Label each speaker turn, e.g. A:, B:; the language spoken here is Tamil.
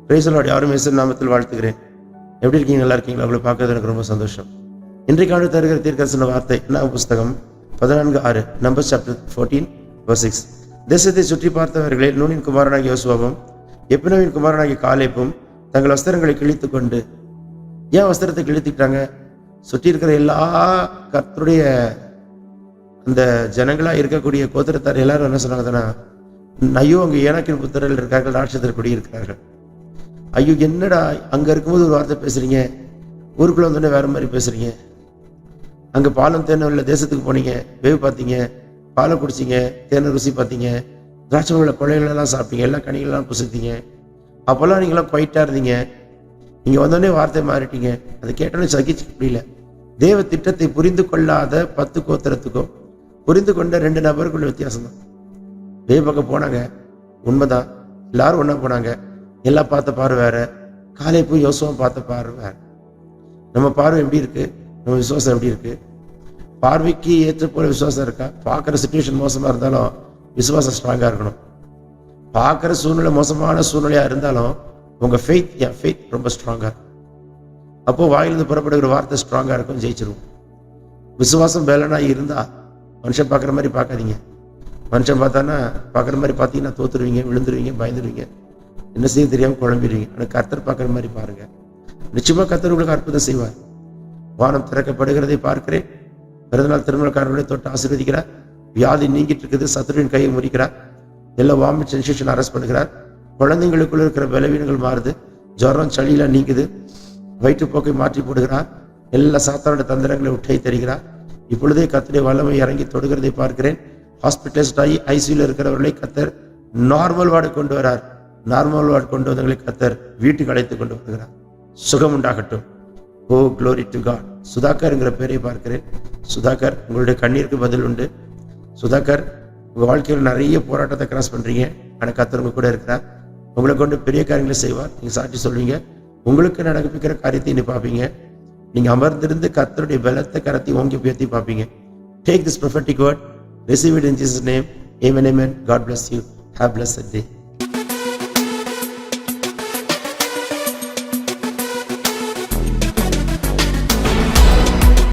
A: Praise the Lord. யாரும் இயேசு நாமத்தில் வாழ்த்துகிறேன். எப்படி இருக்கீங்க? நல்லா இருக்கீங்களா? உங்களை பார்க்கறது எனக்கு ரொம்ப சந்தோஷம். இன்றைக்காண்டு தருகிற தீர்க்கதரிசன வார்த்தை என்ன? புஸ்தகம் 14:6, நம்பர்ஸ் சாப்டர் 14:6. தேசத்தை சுற்றி பார்த்தவர்களே, நூனின் குமாரனாகிய யோசுவாவும் எப்பினவின் குமாரனாகிய காலேபும் தங்கள் வஸ்திரங்களை கிழித்து கொண்டு. ஏன் வஸ்திரத்தை கிழித்துக்கிட்டாங்க? சுற்றி இருக்கிற எல்லா கர்த்தருடைய அந்த ஜனங்களா இருக்கக்கூடிய கோத்திரத்தார் எல்லாரும் என்ன சொன்னாங்கன்னா, ஐயோ அங்க ஏனாக்கின் புத்திரர்கள் இருக்கார்கள், ராட்சதர் குடி இருக்கிறார்கள். ஐயோ என்னடா அங்க இருக்கும்போது ஒரு வார்த்தை பேசுறீங்க, ஊருக்குள்ள வந்தோடனே வேற மாதிரி பேசுறீங்க. அங்க பாலம் தேனை உள்ள தேசத்துக்கு போனீங்க, வேவு பார்த்தீங்க, பாலை குடிச்சிங்க, தேனை ருசி பார்த்தீங்க, திராட்சை உள்ள கொலைகள் எல்லாம் சாப்பிட்டீங்க, எல்லா கனிகளெல்லாம் புசித்தீங்க. அப்போல்லாம் நீங்களாம் குவைட்டா இருந்தீங்க. நீங்க வந்தோடனே வார்த்தை மாறிட்டீங்க. அதை கேட்டோன்னே சகிச்சு முடியல. தேவ திட்டத்தை புரிந்து கொள்ளாத 10 கோத்திரத்துக்கும் புரிந்து கொண்ட 2 நபருக்குள்ள வித்தியாசம் தான். வேவு பக்கம் போனாங்க, உண்மைதான், எல்லாரும் ஒன்னா போனாங்க. எல்லாம் பார்த்த பார்வை வேற, காலேபு யோசுவா பார்த்த பார்வை வேற. நம்ம பார்வை எப்படி இருக்கு, நம்ம விசுவாசம் எப்படி இருக்கு? பார்வைக்கு ஏற்ற போல விசுவாசம் இருக்கா? பார்க்குற சிச்சுவேஷன் மோசமா இருந்தாலும் விசுவாசம் ஸ்ட்ராங்கா இருக்கணும். பார்க்குற சூழ்நிலை மோசமான சூழ்நிலையா இருந்தாலும் உங்க ஃபெய்த் ரொம்ப ஸ்ட்ராங்கா இருக்கும். அப்போ வாயிலிருந்து புறப்படுகிற வார்த்தை ஸ்ட்ராங்கா இருக்கும், ஜெயிச்சிருவோம். விசுவாசம் வேலைனா இருந்தா மனுஷன் பார்க்குற மாதிரி பார்க்காதீங்க. மனுஷன் பார்த்தானா பார்க்குற மாதிரி பார்த்தீங்கன்னா தோத்துருவீங்க, விழுந்துருவீங்க, பயந்துருவீங்க, என்ன செய்ய தெரியாம குழம்பிடுவீங்க. ஆனால் கர்த்தர் பார்க்குற மாதிரி பாருங்க. நிச்சயமா கர்த்தர் உங்களுக்கு அற்புதம் செய்வார். வானம் திறக்கப்படுகிறதை பார்க்கிறேன். பிறந்தநாள் திருமணக்காரர்களை தொட்டு ஆசீர்வதிக்கிறார். வியாதி நீங்கிட்டு இருக்குது, சத்துருவின் கையை முறிக்கிறார். எல்லா வாமிட் சென்சேஷன் அரெஸ்ட் பண்ணுகிறார். குழந்தைங்களுக்குள்ள இருக்கிற பலவீனங்கள் மாறுது. ஜுரம் சளியெல்லாம் நீங்குது. வயிற்றுப்போக்கை மாற்றி போடுகிறார். எல்லா சாத்தானோட தந்திரங்களை உட்டை தருகிறார். இப்பொழுதே கர்த்தருடைய வல்லமை இறங்கி தொடுகிறதை பார்க்கிறேன். ஹாஸ்பிட்டலைஸ்ட் ஆகி ஐசியூல இருக்கிறவர்களை கர்த்தர் நார்மல் வார்டு கொண்டு வரார். நார்மல் வார்டு கொண்டு வந்தவர்களை கர்த்தர் வீட்டுக்கு அழைத்து கொண்டு வருகிறார். சுகம் உண்டாகட்டும். O glory to God. Sudhakar என்கிற பேரை பார்க்கிறேன். சுதாகர், உங்களுடைய கண்ணீருக்கு பதில் உண்டு. சுதாகர், உங்க வாழ்க்கையில் நிறைய போராட்டத்தை கிராஸ் பண்றீங்க. ஆனால் கர்த்தர் உங்க கூட இருக்கிறார். உங்களை கொண்டு பெரிய காரியங்களை செய்வார். நீங்க சாட்சி சொல்வீங்க. உங்களுக்கு நடப்பிக்கிற காரியத்தை நீ பார்ப்பீங்க. நீங்க அமர்ந்திருந்து கர்த்தருடைய பலத்தை கரத்தை ஓங்கி உயர்த்தி பார்ப்பீங்க. Take this prophetic word, receive it in Jesus' name. Amen, amen. God bless you. Have a blessed day.